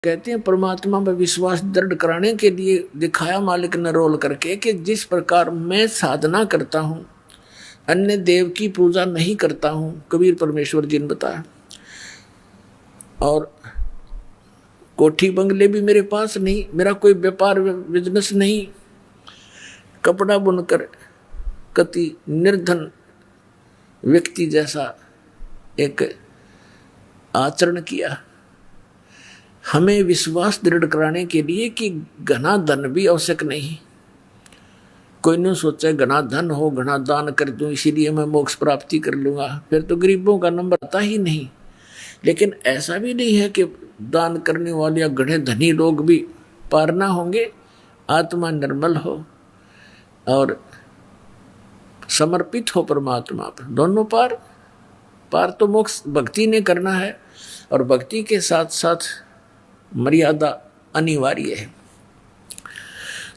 कहते हैं परमात्मा में विश्वास दृढ़ कराने के लिए दिखाया मालिक ने रोल करके कि जिस प्रकार मैं साधना करता हूँ, अन्य देव की पूजा नहीं करता हूँ, कबीर परमेश्वर जी ने बताया। और कोठी बंगले भी मेरे पास नहीं, मेरा कोई व्यापार बिजनेस नहीं, कपड़ा बुनकर कति निर्धन व्यक्ति जैसा एक आचरण किया। हमें विश्वास दृढ़ कराने के लिए कि घना धन भी आवश्यक नहीं। कोई नहीं सोचा घना धन हो, घना दान कर दूं, इसीलिए मैं मोक्ष प्राप्ति कर लूंगा, फिर तो गरीबों का नंबर आता ही नहीं। लेकिन ऐसा भी नहीं है कि दान करने वाले या घने धनी लोग भी पार ना होंगे। आत्मा निर्मल हो और समर्पित हो परमात्मा पर, दोनों पार तो मोक्ष भक्ति ने करना है, और भक्ति के साथ साथ मर्यादा अनिवार्य है।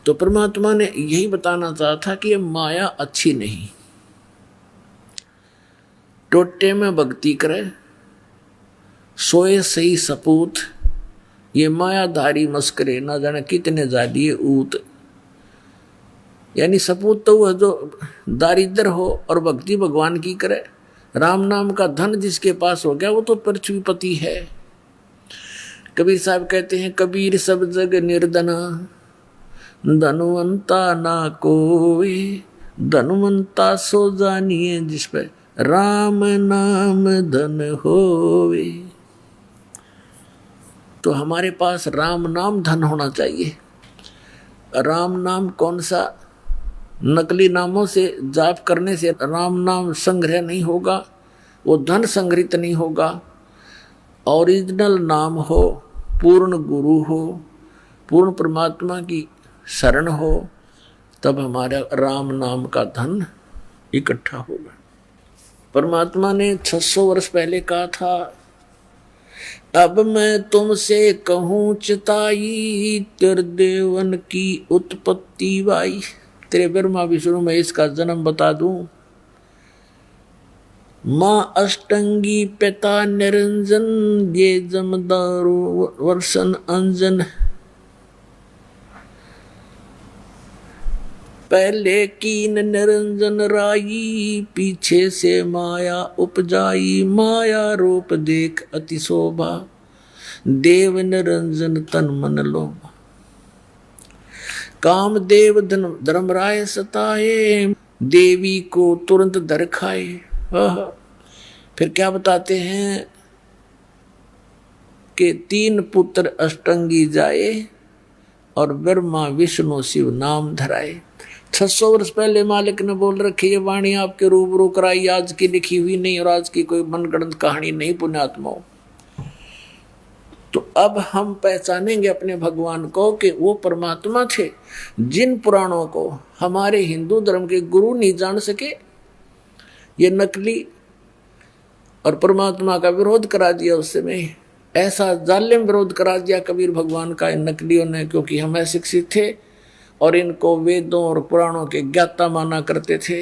तो परमात्मा ने यही बताना चाहा था कि ये माया अच्छी नहीं। टोटे में भक्ति करे, सोए सही सपूत, ये मायाधारी मस्करे ना जाने कितने जालिए ऊत। यानी सपूत तो वह जो दारिद्र हो और भक्ति भगवान की करे। राम नाम का धन जिसके पास हो गया वो तो पृथ्वीपति है। कबीर साहब कहते हैं, कबीर सब जग निर्धना, धनवंता ना कोई, धनवंता सो जानिए जिस पे राम नाम धन होवे। तो हमारे पास राम नाम धन होना चाहिए। राम नाम कौन सा? नकली नामों से जाप करने से राम नाम संग्रह नहीं होगा, वो धन संग्रहित नहीं होगा। ओरिजिनल नाम हो, पूर्ण गुरु हो, पूर्ण परमात्मा की शरण हो, तब हमारा राम नाम का धन इकट्ठा होगा। परमात्मा ने 600 वर्ष पहले कहा था, अब मैं तुमसे कहूँ चिताई, तेरे देवन की उत्पत्ति वाई। तेरे ब्रह्मा विष्णु महेश का जन्म बता दूं। माँ अष्टंगी पिता निरंजन, ये जमदारो वर्षन अंजन। पहले कीन निरंजन राई, पीछे से माया उपजाई। माया रूप देख अति शोभा, देव निरंजन तन मन लोभा। कामदेव धर्मराय सताए, देवी को तुरंत धर खाए। फिर क्या बताते हैं कि 3 पुत्र अष्टंगी जाए और ब्रह्मा विष्णु शिव नाम धराए। 600 वर्ष पहले मालिक ने बोल रखी ये वाणी आपके रूबरू कराई, आज की लिखी हुई नहीं और आज की कोई मनगढ़ंत कहानी नहीं पुण्यात्माओं। तो अब हम पहचानेंगे अपने भगवान को कि वो परमात्मा थे, जिन पुराणों को हमारे हिंदू धर्म के गुरु नहीं जान सके। ये नकली और परमात्मा का विरोध करा दिया उस समय, ऐसा जालिम विरोध करा दिया कबीर भगवान का इन नकलियों ने, क्योंकि हम अशिक्षित थे और इनको वेदों और पुराणों के ज्ञाता माना करते थे।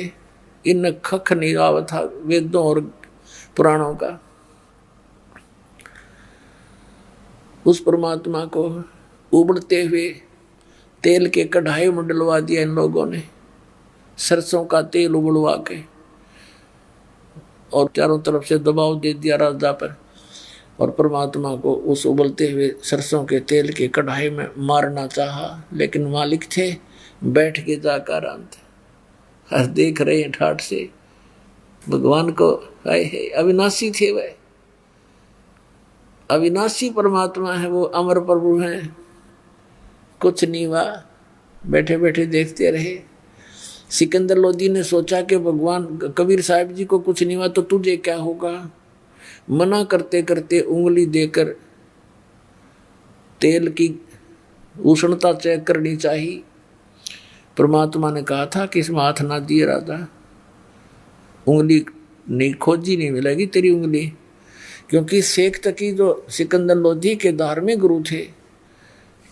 इन खख नहीं आवा था वेदों और पुराणों का। उस परमात्मा को उबड़ते हुए तेल के कढ़ाई में डलवा दिया इन लोगों ने, सरसों का तेल उबलवा के, और चारों तरफ से दबाव दे दिया राजा पर। और परमात्मा को उस उबलते हुए सरसों के तेल के कढ़ाई में मारना चाहा, लेकिन मालिक थे, बैठ के जाकर आराम थे। हर देख रहे हैं ठाठ से भगवान को, आए है अविनाशी थे वह, अविनाशी परमात्मा है वो, अमर प्रभु हैं। कुछ नहीं हुआ, बैठे बैठे देखते रहे। सिकंदर लोधी ने सोचा कि भगवान कबीर साहब जी को कुछ नहीं हुआ तो तुझे क्या होगा। मना करते करते उंगली देकर तेल की उष्णता चेक करनी चाहिए। परमात्मा ने कहा था कि इसमें हाथ ना दिए राजा, उंगली नहीं खोजी नहीं मिलेगी तेरी उंगली। क्योंकि शेख तकी जो सिकंदर लोधी के धार्मिक गुरु थे,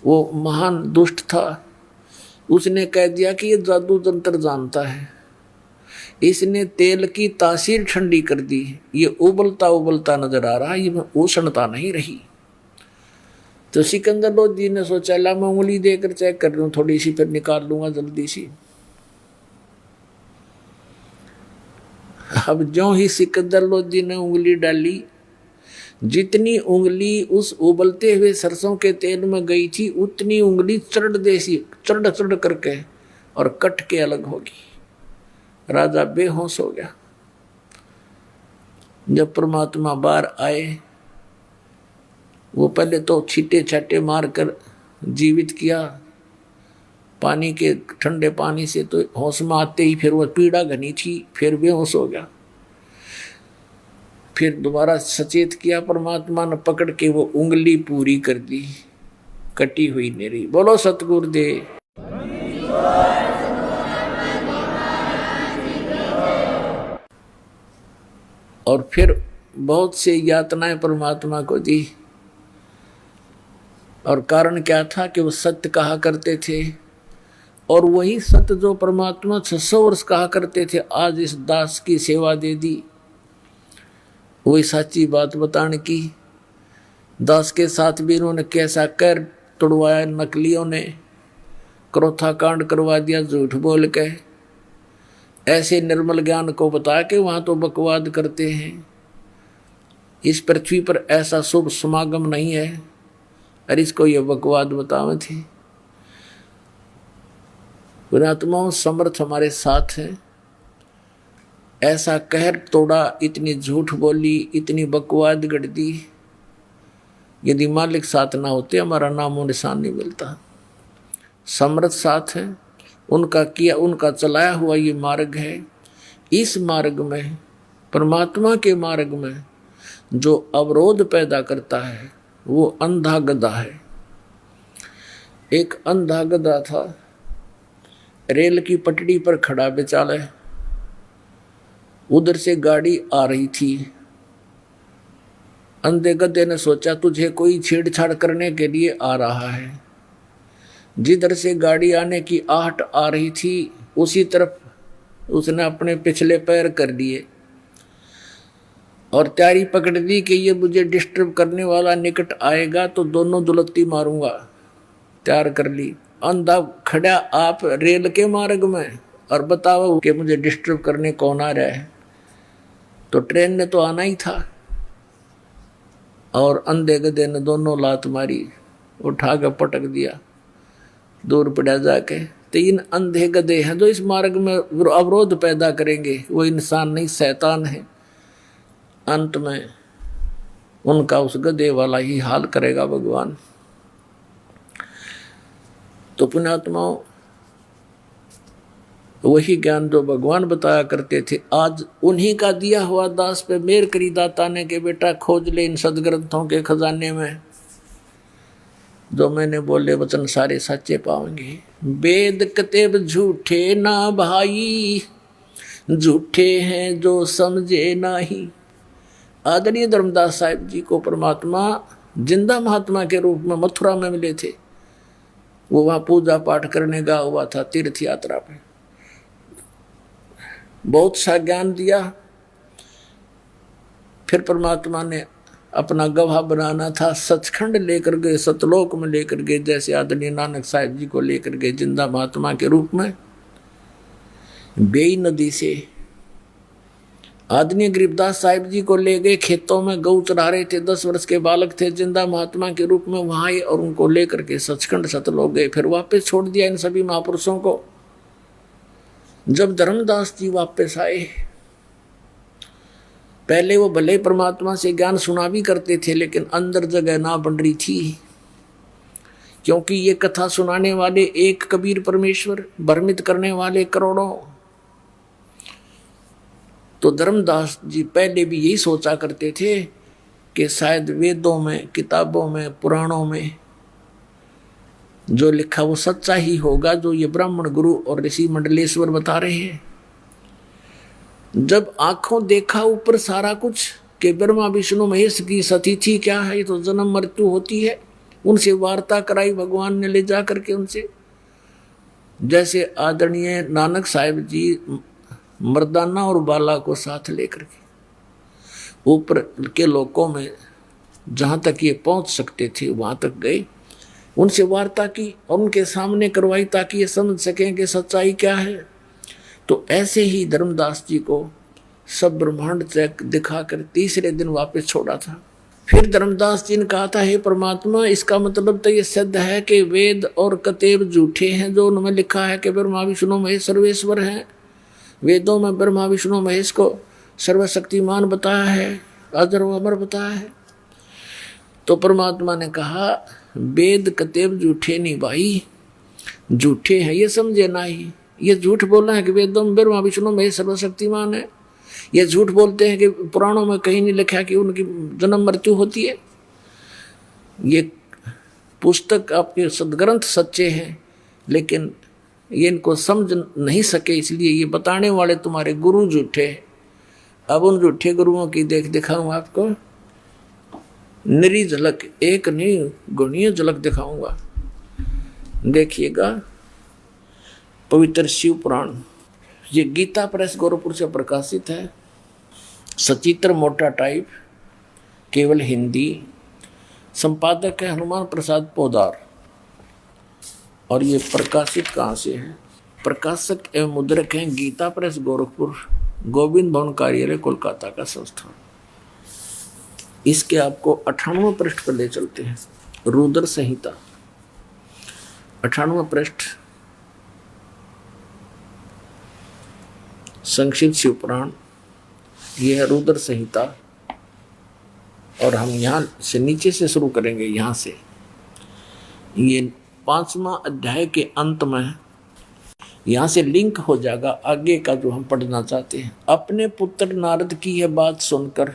वो महान दुष्ट था। उसने कह दिया कि ये जादू तंत्र जानता है, इसने तेल की तासीर ठंडी कर दी, ये उबलता उबलता नजर आ रहा है, ये उष्णता नहीं रही। तो सिकंदर लोधी ने सोचा ला मैं उंगली देकर चेक कर लूं थोड़ी सी, फिर निकाल लूंगा जल्दी सी। अब ज्यों ही सिकंदर लोधी ने उंगली डाली, जितनी उंगली उस उबलते हुए सरसों के तेल में गई थी उतनी उंगली चढ़ करके और कट के अलग होगी। राजा बेहोश हो गया। जब परमात्मा बाहर आए, वो पहले तो छींटे छाटे मारकर जीवित किया पानी के ठंडे पानी से, तो होश में आते ही फिर वो पीड़ा घनी थी, फिर बेहोश हो गया। फिर दोबारा सचेत किया, परमात्मा ने पकड़ के वो उंगली पूरी कर दी, कटी हुई नहीं रही। बोलो सतगुरुदेव। और फिर बहुत से यातनाएं परमात्मा को दी, और कारण क्या था कि वो सत्य कहा करते थे, और वही सत्य जो परमात्मा 600 वर्ष कहा करते थे आज इस दास की सेवा दे दी। वही सच्ची बात बताने की। दास के साथ भी इन्होंने कैसा कर तोड़वाया, नकलियों ने क्रोथा कांड करवा दिया झूठ बोल के। ऐसे निर्मल ज्ञान को बता के वहां तो बकवाद करते हैं। इस पृथ्वी पर ऐसा शुभ समागम नहीं है, और इसको ये बकवाद बतावे थे। पुण्यात्माओं, समर्थ हमारे साथ है। ऐसा कहर तोड़ा, इतनी झूठ बोली, इतनी बकवाद गढ़ दी। यदि मालिक साथ ना होते हमारा नामो निशान नहीं मिलता। समर्थ साथ है, उनका किया, उनका चलाया हुआ ये मार्ग है। इस मार्ग में, परमात्मा के मार्ग में जो अवरोध पैदा करता है वो अंधा गधा है। एक अंधा गधा था, रेल की पटड़ी पर खड़ा बेचारा। उधर से गाड़ी आ रही थी। अंधे गधे ने सोचा तुझे कोई छेड़छाड़ करने के लिए आ रहा है। जिधर से गाड़ी आने की आहट आ रही थी उसी तरफ उसने अपने पिछले पैर कर दिए और तैयारी पकड़ दी कि ये मुझे डिस्टर्ब करने वाला निकट आएगा तो दोनों दुलत्ती मारूंगा। तैयार कर ली। अंधा खड़ा आप रेल के मार्ग में और बताओ कि मुझे डिस्टर्ब करने कौन आ रहा है। तो ट्रेन ने तो आना ही था। और अंधे गधे ने दोनों लात मारी, उठा कर पटक दिया, दूर पड़ा जाके। तीन अंधे गधे हैं जो इस मार्ग में अवरोध पैदा करेंगे। वो इंसान नहीं, शैतान है। अंत में उनका उस गधे वाला ही हाल करेगा भगवान। तो पुण्यात्माओं, वही ज्ञान जो भगवान बताया करते थे आज उन्हीं का दिया हुआ दास पे मेर करी दाता ने के बेटा खोज ले इन सदग्रंथों के खजाने में। जो मैंने बोले वचन सारे सच्चे पाओगे। वेद कतेब झूठे ना भाई, झूठे हैं जो समझे नाही। आदरणीय धर्मदास साहिब जी को परमात्मा जिंदा महात्मा के रूप में मथुरा में मिले थे। वो वहाँ पूजा पाठ करने गया हुआ था तीर्थ यात्रा पे। बहुत सा ज्ञान दिया। फिर परमात्मा ने अपना गवाह बनाना था, सचखंड लेकर गए, सतलोक में लेकर गए, जैसे आदरणीय नानक साहिब जी को लेकर गए जिंदा महात्मा के रूप में। बेई नदी से आदरणीय गरीबदास साहिब जी को ले गए, खेतों में गऊ चरा रहे थे, 10 वर्ष के बालक थे, जिंदा महात्मा के रूप में वहां आए और उनको लेकर के सचखंड सतलोक गए। फिर वापस छोड़ दिया इन सभी महापुरुषों को। जब धर्मदास जी वापस आए, पहले वो भले परमात्मा से ज्ञान सुना भी करते थे लेकिन अंदर जगह ना बन रही थी, क्योंकि ये कथा सुनाने वाले एक कबीर परमेश्वर, भ्रमित करने वाले करोड़ों। तो धर्मदास जी पहले भी यही सोचा करते थे कि शायद वेदों में, किताबों में, पुराणों में जो लिखा वो सच्चा ही होगा, जो ये ब्राह्मण गुरु और ऋषि मंडलेश्वर बता रहे हैं। जब आंखों देखा ऊपर सारा कुछ कि ब्रह्मा विष्णु महेश की सतिथि क्या है, तो जन्म मृत्यु होती है, उनसे वार्ता कराई भगवान ने ले जा करके उनसे। जैसे आदरणीय नानक साहिब जी मर्दाना और बाला को साथ लेकर के ऊपर के लोकों में जहाँ तक ये पहुँच सकते थे वहाँ तक गए, उनसे वार्ता की और उनके सामने करवाई ताकि ये समझ सकें कि सच्चाई क्या है। तो ऐसे ही धर्मदास जी को सब ब्रह्मांड चेक दिखाकर तीसरे दिन वापस छोड़ा था। फिर धर्मदास जी ने कहा था, हे परमात्मा, इसका मतलब तो ये सिद्ध है कि वेद और कतेब झूठे हैं जो उनमें लिखा है कि ब्रह्मा विष्णु महेश सर्वेश्वर हैं। वेदों में ब्रह्मा विष्णु महेश को सर्वशक्तिमान बताया है, अजर व अमर बताया है। तो परमात्मा ने कहा, वेद कतेब झूठे नहीं भाई, झूठे हैं ये समझे ना ही। ये झूठ बोलना है कि वेदों में ब्रह्मा विष्णु महेश सर्वशक्तिमान है। ये झूठ बोलते हैं कि पुराणों में कहीं नहीं लिखा कि उनकी जन्म मृत्यु होती है। ये पुस्तक आपके सदग्रंथ सच्चे हैं, लेकिन ये इनको समझ नहीं सके, इसलिए ये बताने वाले तुम्हारे गुरु झूठे। अब उन झूठे गुरुओं की दिखाऊंगा आपको निरी झलक, एक नहीं गुणीय झलक दिखाऊंगा। देखिएगा पवित्र शिव पुराण, ये गीता प्रेस गोरखपुर से प्रकाशित है, सचित्र मोटा टाइप, केवल हिंदी। संपादक है हनुमान प्रसाद पोदार। और ये प्रकाशित कहाँ से है? प्रकाशक एवं मुद्रक हैं गीता प्रेस गोरखपुर, गोविंद भवन कार्यालय कोलकाता का संस्थान। इसके आपको 98वें पृष्ठ पर ले चलते हैं। रुद्र संहिता 98वां पृष्ठ, संक्षिप्त शिव पुराण, ये है रुद्र संहिता। और हम यहाँ से नीचे से शुरू करेंगे, यहाँ से। ये 5वां अध्याय के अंत में यहाँ से लिंक हो जाएगा आगे का जो हम पढ़ना चाहते हैं। अपने पुत्र नारद की यह बात सुनकर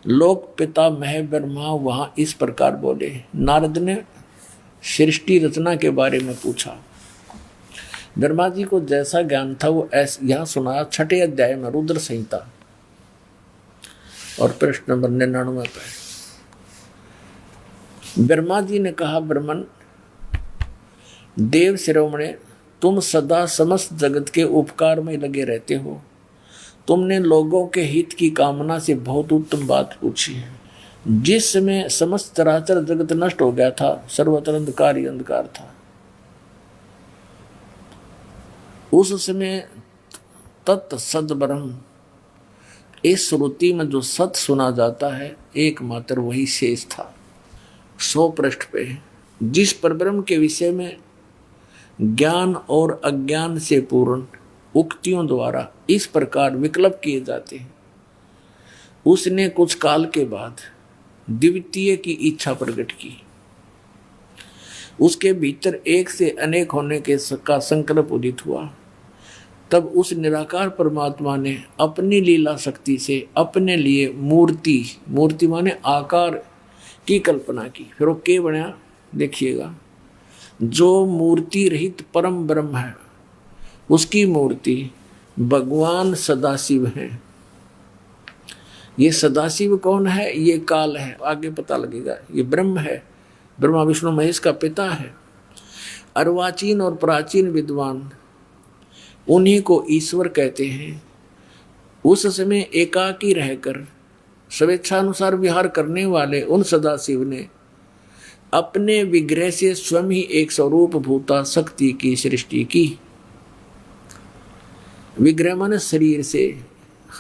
लोक पिता मह ब्रह्मा वहाँ इस प्रकार बोले। नारद ने सृष्टि रचना के बारे में पूछा। ब्रह्मा जी को जैसा ज्ञान था वो ऐसा यहाँ सुनाया 6ठे अध्याय में रुद्र संहिता और पृष्ठ नंबर 99 पर। ब्रह्मा जी ने कहा, ब्रह्मन देव शिरोमणे, तुम सदा समस्त जगत के उपकार में लगे रहते हो। तुमने लोगों के हित की कामना से बहुत उत्तम बात पूछी है। जिस समय समस्त चराचर जगत नष्ट हो गया था, सर्वत्र अंधकार ही अंधकार था, उस समय तत् सद ब्रह्म, इस श्रुति में जो सत सुना जाता है एकमात्र वही शेष था। 100 पृष्ठ पे जिस परब्रह्म के विषय में ज्ञान और अज्ञान से पूर्ण उक्तियों द्वारा इस प्रकार विकल्प किए जाते हैं, उसने कुछ काल के बाद द्वितीय की इच्छा प्रकट की। उसके भीतर एक से अनेक होने का संकल्प उदित हुआ। तब उस निराकार परमात्मा ने अपनी लीला शक्ति से अपने लिए मूर्ति माने आकार की कल्पना की। फिर वो क्या बना देखिएगा, जो मूर्ति रहित परम ब्रह्म है उसकी मूर्ति भगवान सदाशिव है। ये सदाशिव कौन है? ये काल है, आगे पता लगेगा। ये ब्रह्म है, ब्रह्मा विष्णु महेश का पिता है। अर्वाचीन और प्राचीन विद्वान उन्हीं को ईश्वर कहते हैं। उस समय एकाकी रहकर स्वेच्छानुसार विहार करने वाले उन सदाशिव ने अपने विग्रह से स्वयं ही एक स्वरूप भूता शक्ति की सृष्टि की। विग्रह माने शरीर से।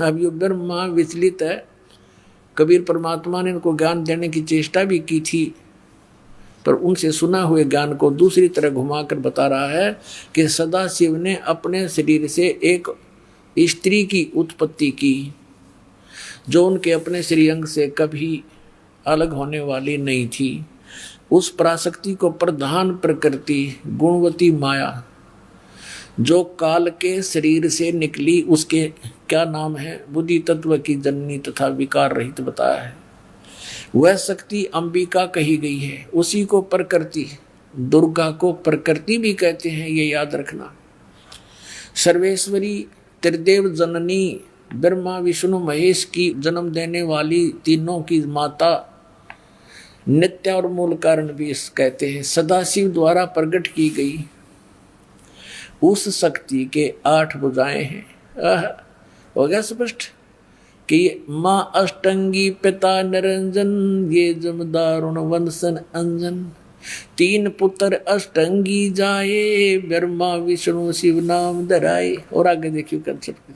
अब ये ब्रह्मा विचलित है। कबीर परमात्मा ने इनको ज्ञान देने की चेष्टा भी की थी, पर उनसे सुना हुए ज्ञान को दूसरी तरह घुमाकर बता रहा है कि सदाशिव ने अपने शरीर से एक स्त्री की उत्पत्ति की, जो उनके अपने श्रीअंग से कभी अलग होने वाली नहीं थी। उस पराशक्ति को प्रधान प्रकृति गुणवती माया जो काल के शरीर से निकली, उसके क्या नाम है? बुद्धि तत्व की जननी तथा विकार रहित बताया है। वह शक्ति अंबिका कही गई है। उसी को प्रकृति, दुर्गा को प्रकृति भी कहते हैं, ये याद रखना। सर्वेश्वरी त्रिदेव जननी ब्रह्मा विष्णु महेश की जन्म देने वाली तीनों की माता, नित्य और मूल कारण भी कहते हैं। सदाशिव द्वारा प्रकट की गई उस शक्ति के 8 भुजाएं हैं। हो गया स्पष्ट? कि माँ अष्टंगी पिता निरंजन, ये जमदारुण वंशन अंजन। 3 पुत्र अष्टंगी जाए, ब्रह्मा विष्णु शिव नाम धराए। और आगे देखिए कंसेप्ट।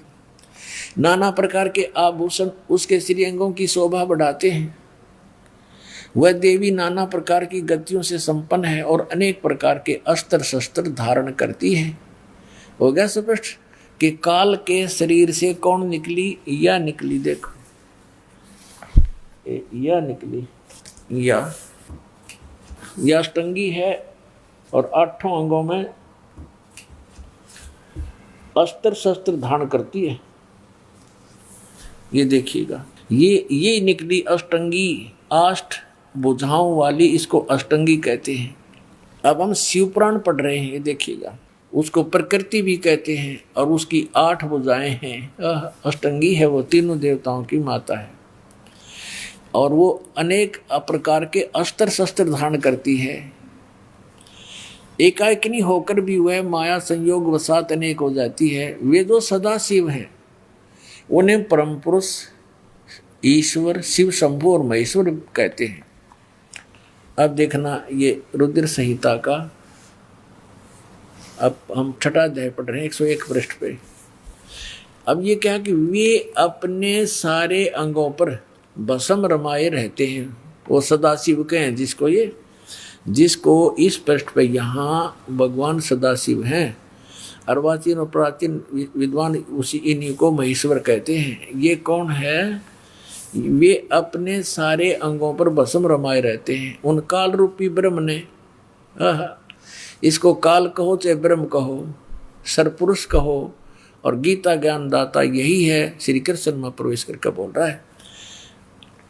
नाना प्रकार के आभूषण उसके श्रीअंगों की शोभा बढ़ाते हैं। वह देवी नाना प्रकार की गतियों से संपन्न है और अनेक प्रकार के अस्त्र शस्त्र धारण करती है। हो गया स्पष्ट कि काल के शरीर से कौन निकली? या निकली, देखो या निकली, या अष्टंगी है और 8 अंगों में अस्त्र शस्त्र धारण करती है। ये देखिएगा, ये निकली अष्टंगी, 8 भुजाओं वाली, इसको अष्टंगी कहते हैं। अब हम शिवपुराण पढ़ रहे हैं, ये देखिएगा, उसको प्रकृति भी कहते हैं और उसकी 8 भुजाएं हैं। अष्टंगी है, वो तीनों देवताओं की माता है और वो अनेक प्रकार के अस्त्र शस्त्र धारण करती है। एकाएकिनी होकर भी वह माया संयोग वसात अनेक हो जाती है। वे जो सदा शिव हैं उन्हें परम पुरुष ईश्वर शिव शंभु और महेश्वर कहते हैं। अब देखना, ये रुद्र संहिता का अब हम 6वां अध्याय पढ़ रहे हैं, 101 पृष्ठ पे। अब ये क्या कि वे अपने सारे अंगों पर भस्म रमाए रहते हैं। वो सदाशिव के हैं, जिसको इस पृष्ठ पे यहाँ भगवान सदाशिव हैं। अर्वाचीन और प्राचीन विद्वान उसी इन्हीं को महेश्वर कहते हैं। ये कौन है? वे अपने सारे अंगों पर भस्म रमाए रहते हैं। उन काल रूपी ब्रह्म ने, इसको काल कहो चाहे ब्रह्म कहो, सरपुरुष कहो और गीता ज्ञान दाता यही है। श्री कृष्ण में प्रवेश करके बोल रहा है।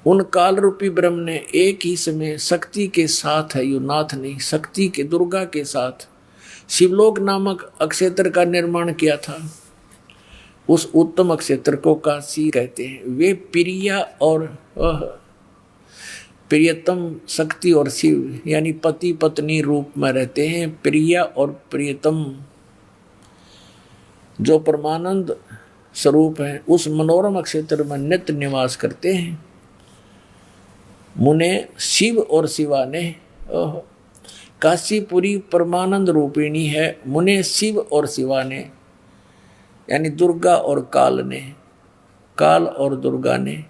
उन काल रूपी ब्रह्म ने एक ही समय शक्ति के साथ है, यो नाथ नहीं, शक्ति के दुर्गा के साथ शिवलोक नामक अक्षेत्र का निर्माण किया था। उस उत्तम अक्षेत्र को काशी कहते हैं। वे प्रिया और प्रियतम शक्ति और शिव यानी पति पत्नी रूप में रहते हैं। प्रिया और प्रियतम जो परमानंद स्वरूप है उस मनोरम क्षेत्र में नित्य निवास करते हैं। मुने शिव और शिवा ने, काशीपुरी परमानंद रूपिणी है। मुने शिव और शिवा ने यानी दुर्गा और काल ने, काल और दुर्गा ने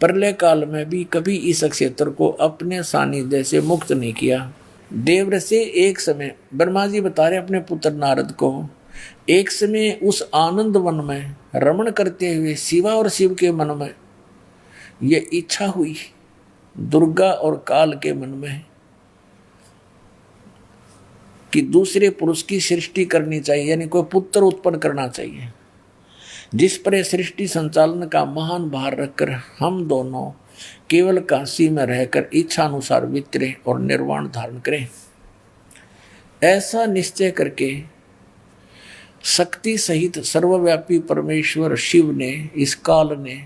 प्रलय काल में भी कभी इस क्षेत्र को अपने सानिध्य से मुक्त नहीं किया। देवऋषि एक समय, ब्रह्मा जी बता रहे अपने पुत्र नारद को, एक समय उस आनंद वन में रमण करते हुए शिवा और शिव के मन में ये इच्छा हुई, दुर्गा और काल के मन में, कि दूसरे पुरुष की सृष्टि करनी चाहिए, यानी कोई पुत्र उत्पन्न करना चाहिए, जिस पर सृष्टि संचालन का महान भार रखकर हम दोनों केवल काशी में रहकर इच्छा अनुसार विचरे और निर्वाण धारण करें। ऐसा निश्चय करके शक्ति सहित सर्वव्यापी परमेश्वर शिव ने, इस काल ने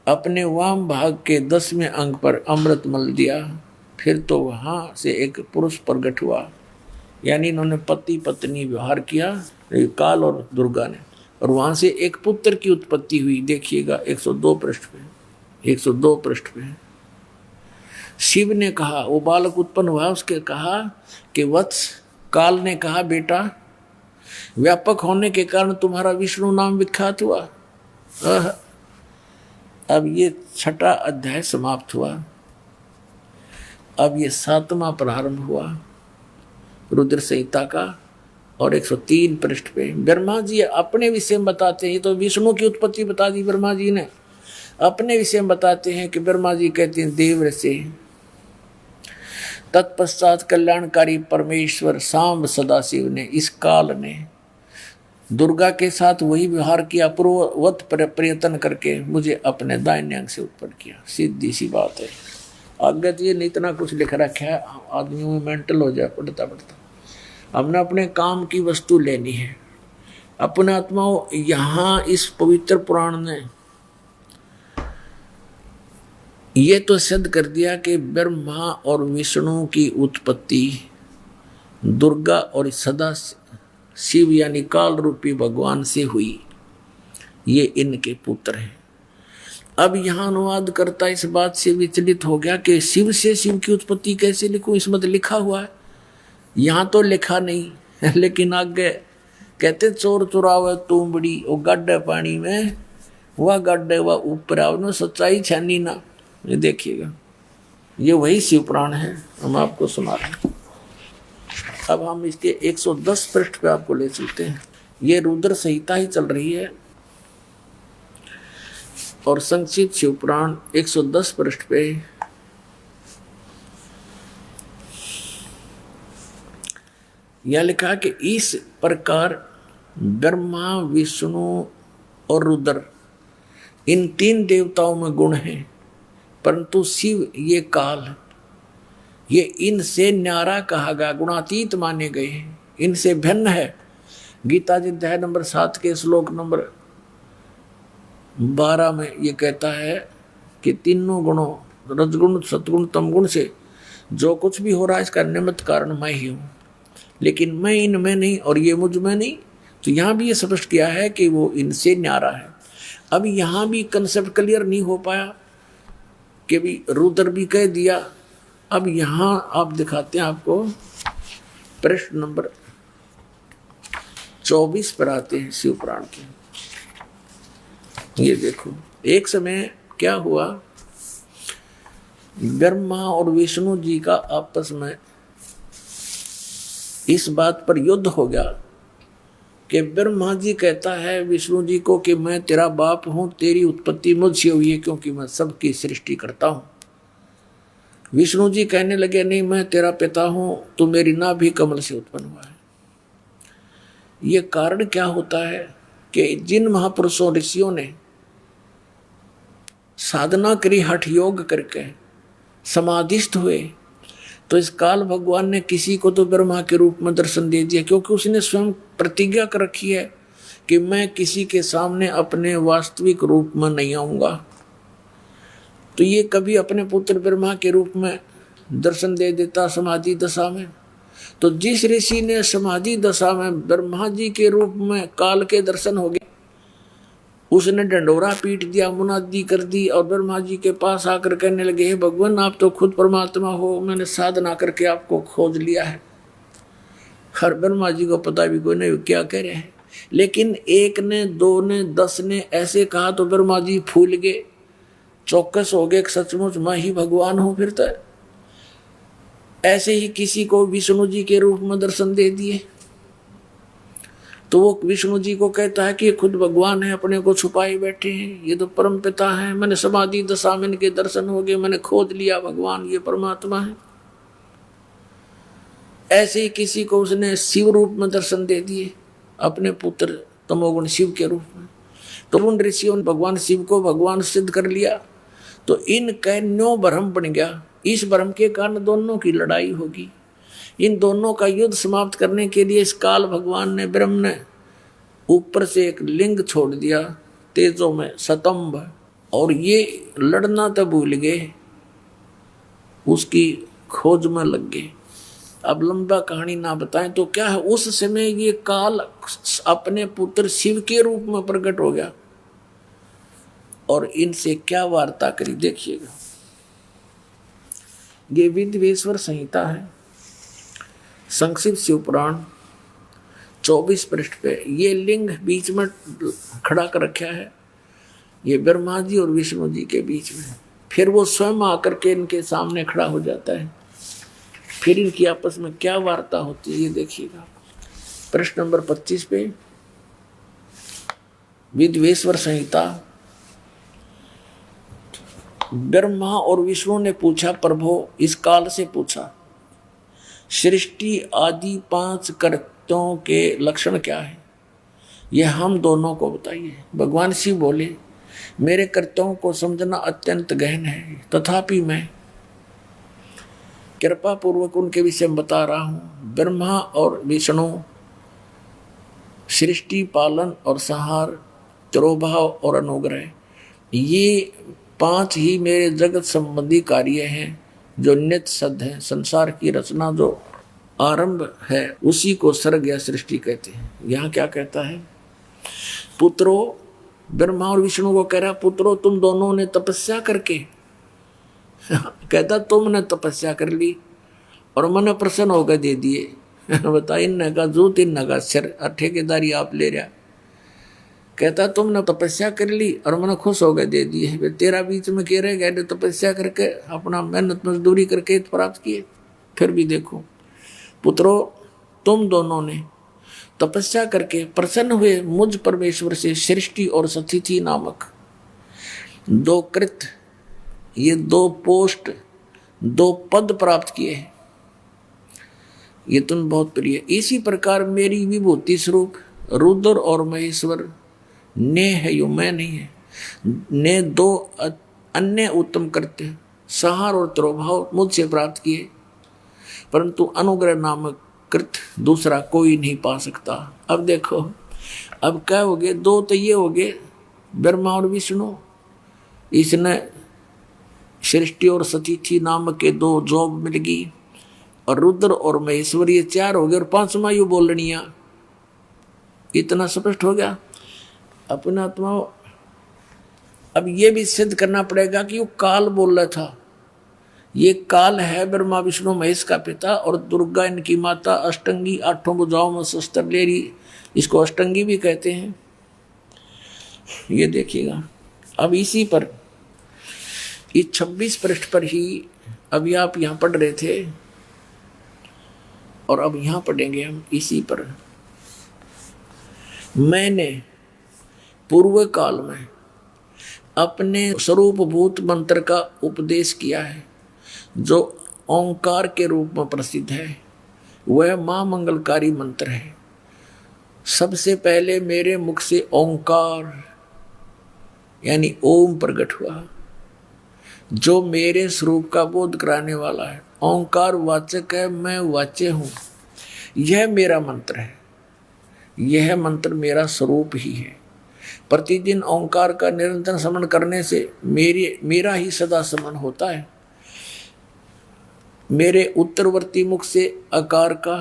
अपने वाम भाग के 10वें अंग पर अमृत मल दिया। फिर तो वहाँ से एक पुरुष प्रकट हुआ, यानी इन्होंने पति पत्नी व्यवहार किया, काल और दुर्गा ने, और वहाँ से एक पुत्र की उत्पत्ति हुई। देखिएगा 102 पृष्ठ पे, 102 पृष्ठ पे शिव ने कहा, वो बालक उत्पन्न हुआ, उसके कहा कि वत्स, काल ने कहा बेटा व्यापक होने के कारण तुम्हारा विष्णु नाम विख्यात हुआ। अब ये 6वां अध्याय समाप्त हुआ। अब ये 7वां प्रारंभ हुआ रुद्र संहिता का, और 103 पृष्ठ पे ब्रह्मा जी अपने विषय में बताते हैं। ये तो विष्णु की उत्पत्ति बता दी ब्रह्मा जी ने, अपने विषय में बताते हैं कि ब्रह्मा जी कहते हैं देवऋषि, तत्पश्चात कल्याणकारी परमेश्वर सांब सदाशिव ने, इस काल ने दुर्गा के साथ वही व्यवहार किया, पूर्ववत प्रयत्न करके मुझे अपने दाहिने अंग से उत्पन्न किया। सीधी सी बात है। आगे तो ये नहीं इतना कुछ लिख रखा है, आदमी में मेंटल हो जाए पढ़ता पढ़ता। हमने अपने काम की वस्तु लेनी है। अपने आत्माओं, यहाँ इस पवित्र पुराण ने ये तो सिद्ध कर दिया कि ब्रह्मा और विष्णु की उत्पत्ति दुर्गा और सदा शिव यानी काल रूपी भगवान से हुई। ये इनके पुत्र हैं। अब यहाँ अनुवाद करता इस बात से विचलित हो गया कि शिव से शिव की उत्पत्ति कैसे लिखूं, इसमें तो लिखा हुआ है, यहाँ तो लिखा नहीं। लेकिन आगे कहते चोर चुरावे तुमबड़ी वो गड्ढे पानी में, वह गड्ढे वह ऊपर आवनो सच्चाई छानी ना। ये देखिएगा, ये वही शिव पुराण है, हम आपको सुना रहे हैं। अब हम इसके 110 पृष्ठ पे आपको ले चलते हैं। ये रुद्र संहिता ही चल रही है और संक्षिप्त शिव पुराण 110 पृष्ठ पे यह लिखा कि इस प्रकार ब्रह्मा, विष्णु और रुद्र इन 3 देवताओं में गुण हैं, परंतु शिव ये काल, ये इनसे न्यारा कहा गया, गुणातीत माने गए हैं, इनसे भिन्न है। गीता जी अध्याय नंबर 7 के श्लोक नंबर 12 में ये कहता है कि तीनों गुणों, रजगुण, सतगुण, तमगुण से जो कुछ भी हो रहा है इसका निमित्त कारण मैं ही हूँ, लेकिन मैं इनमें नहीं और ये मुझ में नहीं। तो यहाँ भी ये स्पष्ट किया है कि वो इनसे न्यारा है। अब यहाँ भी कंसेप्ट क्लियर नहीं हो पाया कि भी रुद्र भी कह दिया। अब यहाँ आप दिखाते हैं आपको, पृष्ठ नंबर 24 पर आते हैं शिव पुराण के। ये देखो, एक समय क्या हुआ, ब्रह्मा और विष्णु जी का आपस में इस बात पर युद्ध हो गया कि ब्रह्मा जी कहता है विष्णु जी को कि मैं तेरा बाप हूं, तेरी उत्पत्ति मुझसे हुई है क्योंकि मैं सबकी सृष्टि करता हूं। विष्णु जी कहने लगे नहीं, मैं तेरा पिता हूं, तू मेरी नाभि कमल से उत्पन्न हुआ है। ये कारण क्या होता है कि जिन महापुरुषों ऋषियों ने साधना करी, हठ योग करके समाधिस्थ हुए, तो इस काल भगवान ने किसी को तो ब्रह्मा के रूप में दर्शन दे दिया, क्योंकि उसने स्वयं प्रतिज्ञा कर रखी है कि मैं किसी के सामने अपने वास्तविक रूप में नहीं आऊंगा। तो ये कभी अपने पुत्र ब्रह्मा के रूप में दर्शन दे देता समाधि दशा में। तो जिस ऋषि ने समाधि दशा में ब्रह्मा जी के रूप में काल के दर्शन हो गए, उसने डंडोरा पीट दिया, मुनादी कर दी और ब्रह्मा जी के पास आकर कहने लगे, हे भगवान आप तो खुद परमात्मा हो, मैंने साधना करके आपको खोज लिया है। हर ब्रह्मा जी को पता भी कोई नहीं क्या कह रहे हैं, लेकिन एक ने, 2 ने, 10 ने ऐसे कहा तो ब्रह्मा जी फूल गए, चौकस हो गए, सचमुच मैं ही भगवान हूं। फिर तो ऐसे ही किसी को विष्णु जी के रूप में दर्शन दे दिए, तो वो विष्णु जी को कहता है कि ये खुद भगवान है, अपने को छुपाए बैठे हैं, ये तो परम पिता है, मैंने समाधि दशा में इनके दर्शन हो गए, मैंने खोज लिया भगवान ये परमात्मा है। ऐसे ही किसी को उसने शिव रूप में दर्शन दे दिए, अपने पुत्र तमोगुण शिव के रूप में। तो उन ऋषियों ने भगवान शिव को भगवान सिद्ध कर लिया। तो इनका न्यो भ्रम बन गया। इस भ्रम के कारण दोनों की लड़ाई होगी। इन दोनों का युद्ध समाप्त करने के लिए इस काल भगवान ने, ब्रह्म ने ऊपर से एक लिंग छोड़ दिया तेजों में, स्तंभ, और ये लड़ना तो भूल गए, उसकी खोज में लग गए। अब लंबा कहानी ना बताएं तो क्या है, उस समय ये काल अपने पुत्र शिव के रूप में प्रकट हो गया और इनसे क्या वार्ता करी देखिएगा। ये विद्वेश्वर संहिता है, संक्षिप्त शिव पुराण 24 पृष्ठ पे ये लिंग बीच में खड़ा कर रखा है, ये ब्रह्मा जी और विष्णु जी के बीच में। फिर वो स्वयं आकर के इनके सामने खड़ा हो जाता है, फिर इनकी आपस में क्या वार्ता होती है ये देखिएगा। प्रश्न नंबर 25 पे विद्वेश्वर संहिता। ब्रह्मा और विष्णु ने पूछा, प्रभु इस काल से पूछा, सृष्टि आदि 5 कर्तों के लक्षण क्या है, यह हम दोनों को बताइए। भगवान शिव बोले, मेरे कर्तव्यों को समझना अत्यंत गहन है, तथापि मैं कृपा पूर्वक उनके विषय में बता रहा हूँ। ब्रह्मा और विष्णु सृष्टि, पालन और संहार, तिरोभाव और अनुग्रह, ये 5 ही मेरे जगत संबंधी कार्य हैं जो नित्य सद है। संसार की रचना जो आरंभ है उसी को सर्ग या सृष्टि कहते हैं। यहाँ क्या कहता है, पुत्रो ब्रह्मा और विष्णु को कह रहा, पुत्रो तुम दोनों ने तपस्या करके कहता तुमने तपस्या कर ली और मन प्रसन्न होकर दे दिए। बता, इन का जूत इन का सिर, ठेकेदारी आप ले रहा। कहता तुमने तपस्या कर ली और मन खुश होकर दे दिए, तेरा बीच में कह रहे गए तपस्या करके अपना मेहनत मजदूरी करके प्राप्त किए। फिर भी देखो पुत्रो, तुम दोनों ने तपस्या करके प्रसन्न हुए मुझ परमेश्वर से सृष्टि और सतिथि नामक 2 कृत, ये 2 पोस्ट, 2 पद प्राप्त किए हैं। ये तुम बहुत प्रिय। इसी प्रकार मेरी विभूति स्वरूप रुद्र और महेश्वर ने है, यो मैं नहीं है, ने 2 अन्य उत्तम करते सहार और त्रोभाव मुझसे प्राप्त किए, परंतु अनुग्रह नामक कृत दूसरा कोई नहीं पा सकता। अब देखो, अब क्या हो गए, 2 तो ये हो गए ब्रह्मा और विष्णु, इसने सृष्टि और सतिथि नामक के 2 जॉब मिल गई, और रुद्र और महेश्वर ये 4 हो गए, और 5वां यू बोलनिया। इतना स्पष्ट हो गया अपना आत्मा। अब ये भी सिद्ध करना पड़ेगा कि वो काल बोल रहा था, ये काल है ब्रह्मा विष्णु महेश का पिता, और दुर्गा इनकी माता, अष्टंगी 8 भुजाओं में शस्त्र ले रही, इसको अष्टंगी भी कहते हैं। ये देखिएगा। अब इसी पर इस 26 पृष्ठ पर ही अभी आप यहाँ पढ़ रहे थे, और अब यहाँ पढ़ेंगे हम इसी पर। मैंने पूर्व काल में अपने स्वरूपभूत मंत्र का उपदेश किया है, जो ओंकार के रूप में प्रसिद्ध है। वह मां मंगलकारी मंत्र है। सबसे पहले मेरे मुख से ओंकार यानी ओम प्रकट हुआ, जो मेरे स्वरूप का बोध कराने वाला है। ओंकार वाचक है, मैं वाच्य हूं। यह मेरा मंत्र है, यह मंत्र मेरा स्वरूप ही है। प्रतिदिन ओंकार का निरंतर स्मरण करने से मेरा ही सदा स्मरण होता है। मेरे उत्तरवर्ती मुख से अकार का,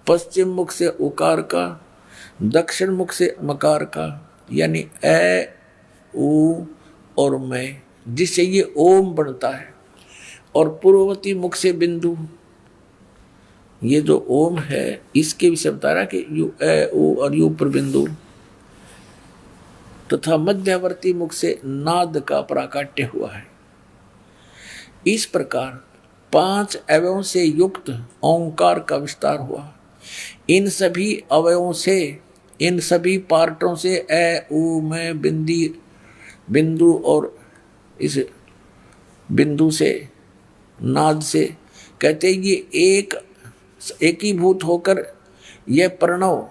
पश्चिम मुख से उकार का, दक्षिण मुख से मकार का, यानी ए ऊ और मैं, जिससे ये ओम बनता है, और पूर्ववर्ती मुख से बिंदु, ये जो ओम है इसके विषय बता रहा कि यू ए ऊ और यू पर बिंदु, तथा मध्यवर्ती मुख से नाद का प्राकट्य हुआ है। इस प्रकार 5 अवयवों से युक्त ओंकार का विस्तार हुआ। इन सभी अवयवों से, इन सभी पार्टों से ए ऊ मैं बिंदु और इस बिंदु से नाद से कहते ये एकीभूत होकर यह प्रणव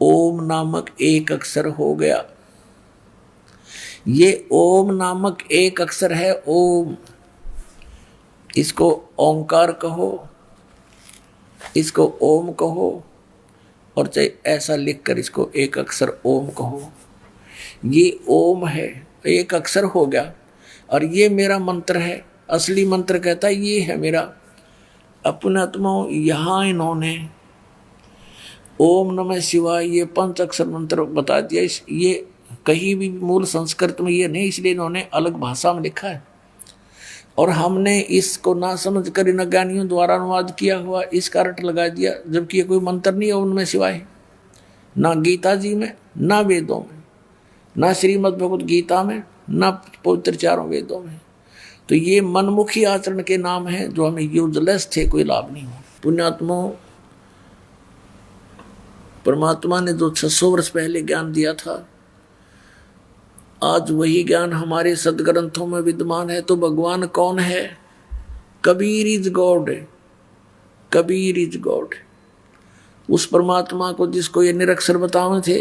ओम नामक एक अक्षर हो गया। ये ओम नामक एक अक्षर है ओम। इसको ओंकार कहो, इसको ओम कहो, और चाहे ऐसा लिखकर इसको एक अक्षर ओम कहो। ये ओम है, एक अक्षर हो गया, और ये मेरा मंत्र है। असली मंत्र कहता है ये है मेरा। अपने आत्माओं यहाँ इन्होंने ओम नमः शिवाय ये 5 अक्षर मंत्र बता दिया। ये कहीं भी मूल संस्कृत में ये नहीं, इसलिए इन्होंने अलग भाषा में लिखा है, और हमने इसको ना समझ कर इन ज्ञानियों द्वारा अनुवाद किया हुआ इसका अर्थ लगा दिया, जबकि ये कोई मंत्र नहीं है ओम नमः शिवाय। ना गीता जी में, ना वेदों में, ना श्रीमद् भगवत गीता में, ना पवित्र 4 वेदों में। तो ये मनमुखी आचरण के नाम है जो हमें यूजलेस थे, कोई लाभ नहीं हो। पुण्यात्मा, परमात्मा ने जो 600 वर्ष पहले ज्ञान दिया था, आज वही ज्ञान हमारे सदग्रंथों में विद्यमान है। तो भगवान कौन है? Kabir is God, Kabir is God. उस परमात्मा को जिसको ये निरक्षर बतावे थे,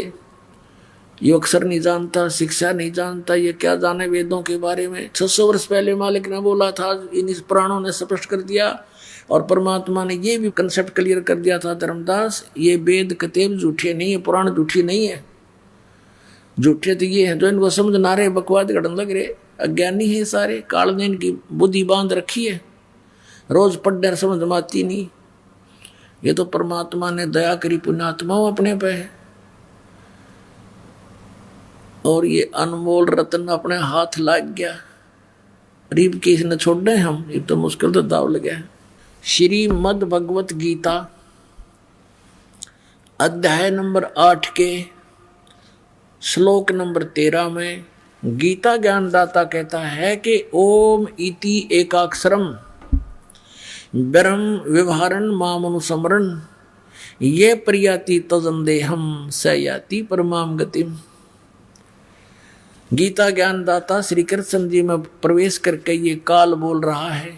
ये अक्षर नहीं जानता, शिक्षा नहीं जानता, ये क्या जाने वेदों के बारे में। 600 वर्ष पहले मालिक ने बोला था, इन पुराणों ने स्पष्ट कर दिया, और परमात्मा ने ये भी कंसेप्ट क्लियर कर दिया था, धर्मदास ये वेद कतेब झूठे नहीं है, पुराण झूठी नहीं है। झूठे तो ये हैं जो इनको समझ ना रहे, बकवाद गढ़ने लग रहे, अज्ञानी है सारे। काल ने इनकी बुद्धि बांध रखी है, रोज पढ़ने समझ में आती नहीं। ये तो परमात्मा ने दया करी पुण्यात्माओं अपने पे है। और ये अनमोल रत्न अपने हाथ लग गया। गरीब की इसने छोड़ने हम, ये तो मुश्किल तो दाव लग गया। श्रीमद् भगवत गीता अध्याय नंबर 8 के श्लोक नंबर 13 में गीता ज्ञानदाता कहता है कि ओम इति एकाक्षरम ब्रह्म व्यवहारन मामनुसमरण ये प्रयाति तजंदेहम स याति परमाम गतिम। गीता ज्ञानदाता श्री कृष्ण जी में प्रवेश करके ये काल बोल रहा है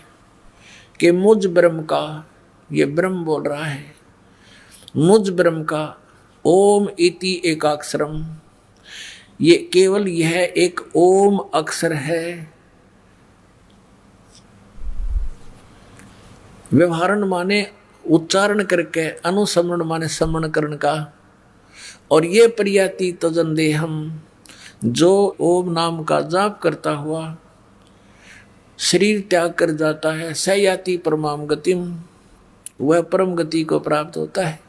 कि मुझ ब्रह्म का, ये ब्रह्म बोल रहा है, मुझ ब्रह्म का ओम इति एकाक्षरम, ये केवल यह एक ओम अक्षर है। व्यवहारण माने उच्चारण करके, अनुसमरण माने समरण करण का, और ये प्रयाति तजंदेहम, जो ओम नाम का जाप करता हुआ शरीर त्याग कर जाता है, स याति परमाम गतिम, वह परम गति को प्राप्त होता है।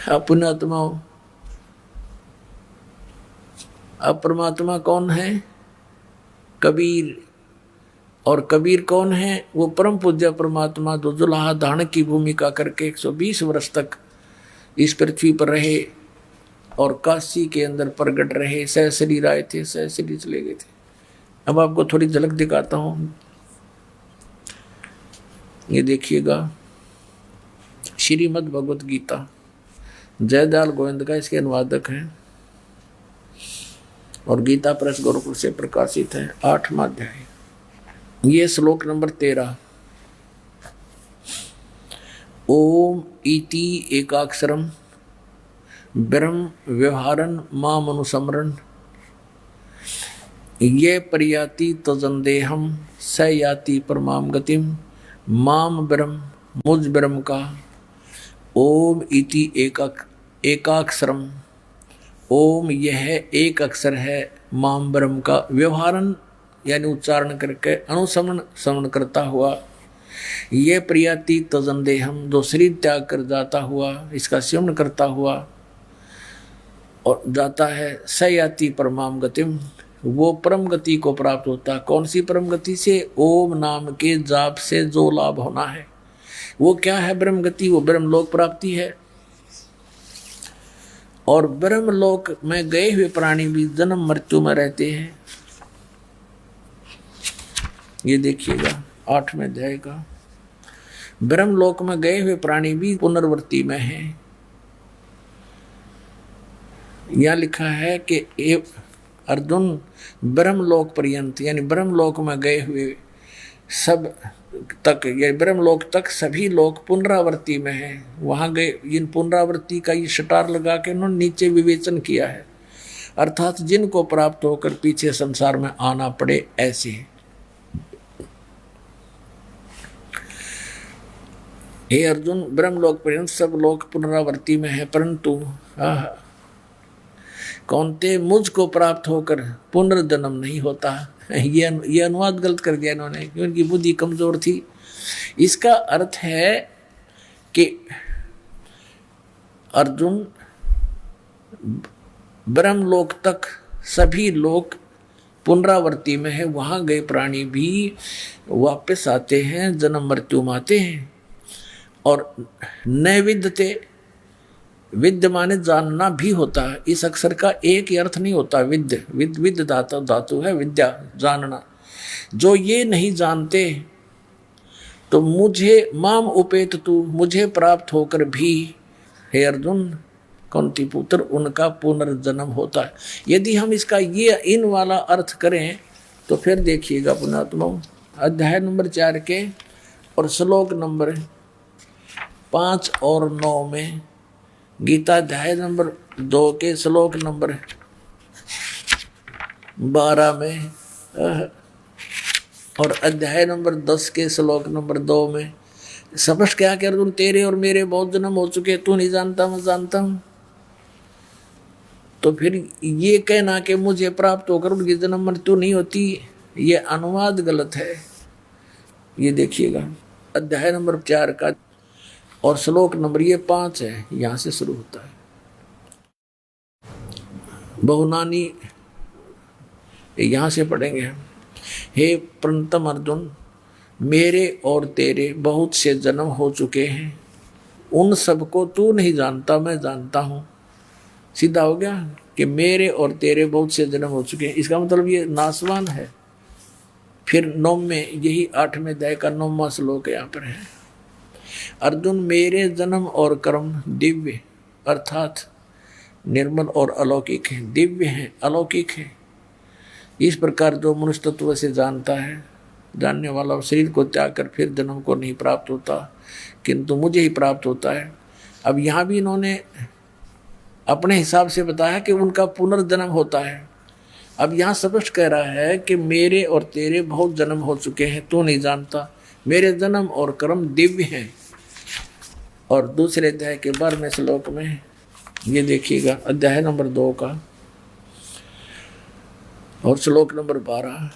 अपने आत्माओं, अब परमात्मा कौन है? कबीर। और कबीर कौन है? वो परम पूज्य परमात्मा जो जुलाहा धारण की भूमिका करके 120 वर्ष तक इस पृथ्वी पर रहे और काशी के अंदर प्रगट रहे। सह शरीर आए थे, सह शरीर चले गए थे। अब आपको थोड़ी झलक दिखाता हूं, ये देखिएगा। श्रीमद् भगवत गीता, जयदयाल गोविंद का इसके अनुवादक हैं और गीता प्रेस गोरखपुर से प्रकाशित है। 8वां अध्याय, ये श्लोक नंबर 13। ओम इति एकाक्षरम ब्रह्म व्यवहारन माम अनुसमरण ये प्रयाति तजंदेहम स याति परमाम गतिम। माम ब्रह्म, मुझ ब्रह्म का ओम इति एकाक्षरम, ओम यह एक अक्षर है, माम ब्रह्म का व्यवहारन यानी उच्चारण करके, अनुसमन समन करता हुआ, ये प्रयाति तजंदेहम जो शरीर त्याग कर जाता हुआ, इसका सेवन करता हुआ और जाता है, स याति परमाम गतिम, वो परम गति को प्राप्त होता। कौन सी परम गति से? ओम नाम के जाप से जो लाभ होना है वो क्या है? ब्रह्म गति, वो ब्रह्मलोक प्राप्ति है। और ब्रह्मलोक में गए हुए प्राणी भी जन्म मृत्यु में रहते हैं। ये देखिएगा 8वें अध्याय का, ब्रह्मलोक में गए हुए प्राणी भी पुनर्वृत्ति में हैं। यहाँ लिखा है कि अर्जुन ब्रह्मलोक पर्यंत यानी ब्रह्मलोक में गए हुए सब तक, ये ब्रह्मलोक तक सभी लोग पुनरावृत्ति में हैं। वहां गए, इन पुनरावृत्ति का ये शटार लगा के उन्होंने नीचे विवेचन किया है, अर्थात जिनको प्राप्त होकर पीछे संसार में आना पड़े ऐसे। हे अर्जुन, ब्रह्मलोक पर्यंत सब लोग पुनरावृत्ति में है, परंतु कौनते मुझको प्राप्त होकर पुनर्जन्म नहीं होता। ये अनुवाद गलत कर दिया इन्होंने, क्योंकि बुद्धि कमजोर थी। इसका अर्थ है कि अर्जुन, ब्रह्मलोक तक सभी लोग पुनरावृत्ति में है, वहां गए प्राणी भी वापस आते हैं, जन्म मृत्यु में आते हैं। और न विद्यते, विद्य माने जानना भी होता है। इस अक्षर का एक ही अर्थ नहीं होता। विद्य धातु है, विद्या जानना। जो ये नहीं जानते तो मुझे माम उपेत तू, मुझे प्राप्त होकर भी हे अर्जुन कुंती पुत्र उनका पुनर्जन्म होता है। यदि हम इसका ये इन वाला अर्थ करें तो फिर देखिएगा पुण्यात्मा, अध्याय नंबर 4 के और श्लोक नंबर 5 और 9 में, गीता अध्याय नंबर 2 के श्लोक नंबर 12 में और अध्याय नंबर 10 के श्लोक नंबर 2 में स्पष्ट क्या कर दूं, तेरे और मेरे बहुत जन्म हो चुके, तू नहीं जानता मैं जानता हूं। तो फिर ये कहना कि मुझे प्राप्त होकर उनकी जन्म मृत्यु नहीं होती, ये अनुवाद गलत है। ये देखिएगा अध्याय नंबर 4 का और श्लोक नंबर ये 5 है, यहां से शुरू होता है। बहुनानी यहाँ से पढ़ेंगे हम। हे प्रणतम अर्जुन, मेरे और तेरे बहुत से जन्म हो चुके हैं, उन सबको तू नहीं जानता, मैं जानता हूँ। सीधा हो गया कि मेरे और तेरे बहुत से जन्म हो चुके हैं, इसका मतलब ये नासवान है। फिर 9 में यही 8वें अध्याय का 9वां श्लोक यहाँ पर है। अर्जुन, मेरे जन्म और कर्म दिव्य अर्थात निर्मल और अलौकिक है। दिव्य है, अलौकिक है। इस प्रकार जो मनुष्य तत्व से जानता है, जानने वाला शरीर को त्याग कर फिर जन्म को नहीं प्राप्त होता, किंतु मुझे ही प्राप्त होता है। अब यहाँ भी इन्होंने अपने हिसाब से बताया कि उनका पुनर्जन्म होता है। अब यहाँ स्पष्ट कह रहा है कि मेरे और तेरे बहुत जन्म हो चुके हैं, तू नहीं जानता। मेरे जन्म और कर्म दिव्य हैं। और दूसरे अध्याय के 12वें श्लोक में ये देखिएगा, अध्याय नंबर 2 का और श्लोक नंबर 12,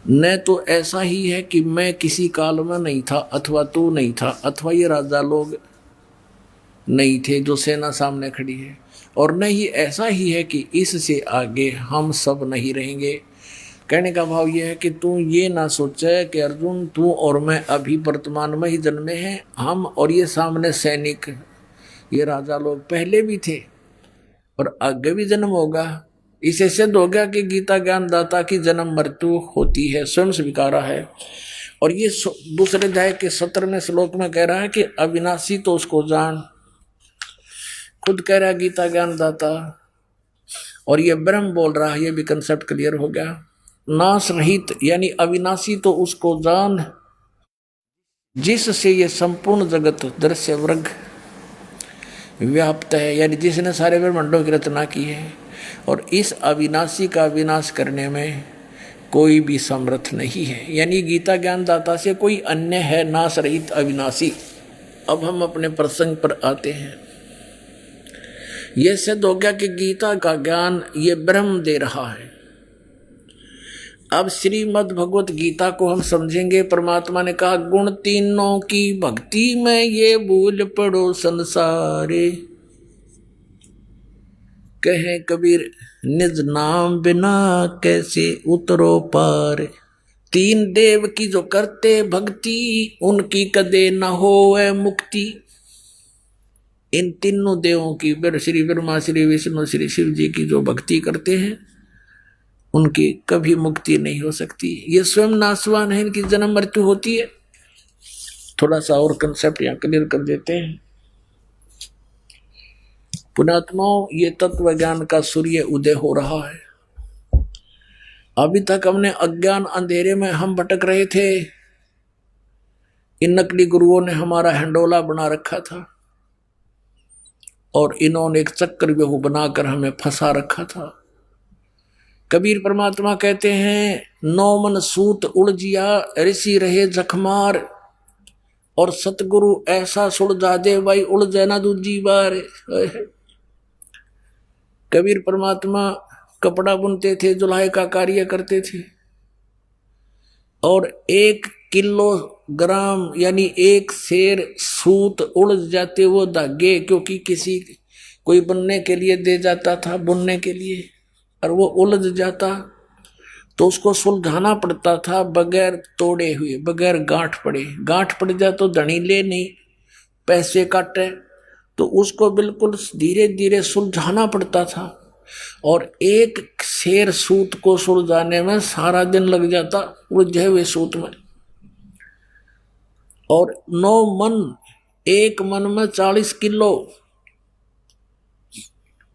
न तो ऐसा ही है कि मैं किसी काल में नहीं था, अथवा तू नहीं था, अथवा ये राजा लोग नहीं थे जो सेना सामने खड़ी है, और न ही ऐसा ही है कि इससे आगे हम सब नहीं रहेंगे। कहने का भाव यह है कि तू ये ना सोचे कि अर्जुन तू और मैं अभी वर्तमान में ही जन्मे हैं। हम और ये सामने सैनिक, ये राजा लोग पहले भी थे और आगे भी जन्म होगा। इसे सिद्ध हो गया कि गीता ज्ञानदाता की जन्म मृत्यु होती है, स्वयं स्वीकारा है। और ये दूसरे अध्याय के 17वें श्लोक में कह रहा है कि अविनाशी तो उसको जान, खुद कह रहा है गीता ज्ञानदाता। और ये ब्रह्म बोल रहा है, ये भी कंसेप्ट क्लियर हो गया। नाश रहित यानी अविनाशी तो उसको जान जिससे ये संपूर्ण जगत दृश्य वर्ग व्याप्त है, यानी जिसने सारे ब्रह्मांडों की रचना की है। और इस अविनाशी का विनाश करने में कोई भी समर्थ नहीं है, यानी गीता ज्ञानदाता से कोई अन्य है नाश रहित अविनाशी। अब हम अपने प्रसंग पर आते हैं। यह सिद्ध हो गया कि गीता का ज्ञान ये ब्रह्म दे रहा है। अब श्रीमद् भगवत गीता को हम समझेंगे। परमात्मा ने कहा, गुण तीनों की भक्ति में ये भूल पड़ो संसारे, कहे कबीर निज नाम बिना कैसे उतरो पार। तीन देव की जो करते भक्ति, उनकी कदे न होए मुक्ति। इन तीनों देवों की, श्री ब्रह्मा, श्री विष्णु, श्री शिव जी की जो भक्ति करते हैं, उनकी कभी मुक्ति नहीं हो सकती। ये स्वयं नाशवान है, इनकी जन्म मृत्यु होती है। थोड़ा सा और कंसेप्ट यहाँ क्लियर कर देते हैं। पुण्यात्माओं, ये तत्व ज्ञान का सूर्य उदय हो रहा है। अभी तक हमने अज्ञान अंधेरे में हम भटक रहे थे। इन नकली गुरुओं ने हमारा हंडोला बना रखा था और इन्होंने एक चक्रव्यूह बनाकर हमें फंसा रखा था। कबीर परमात्मा कहते हैं, 9 मन सूत उलझिया ऋषि रहे जखमार, और सतगुरु ऐसा सुलझा दे भाई उलझे ना दूजी बार। कबीर परमात्मा कपड़ा बुनते थे, जुलाई का कार्य करते थे, और 1 किलोग्राम यानी 1 सेर सूत उलझ जाते वो धागे, क्योंकि किसी कोई बनने के लिए दे जाता था, बुनने के लिए, और वो उलझ जाता तो उसको सुलझाना पड़ता था बगैर तोड़े हुए, बगैर गांठ पड़े। गांठ पड़ जाए तो धनी ले नहीं, पैसे काटे, तो उसको बिल्कुल धीरे धीरे सुलझाना पड़ता था। और 1 सेर सूत को सुलझाने में सारा दिन लग जाता उलझे हुए सूत में। और 9 मन, 1 मन में 40 किलो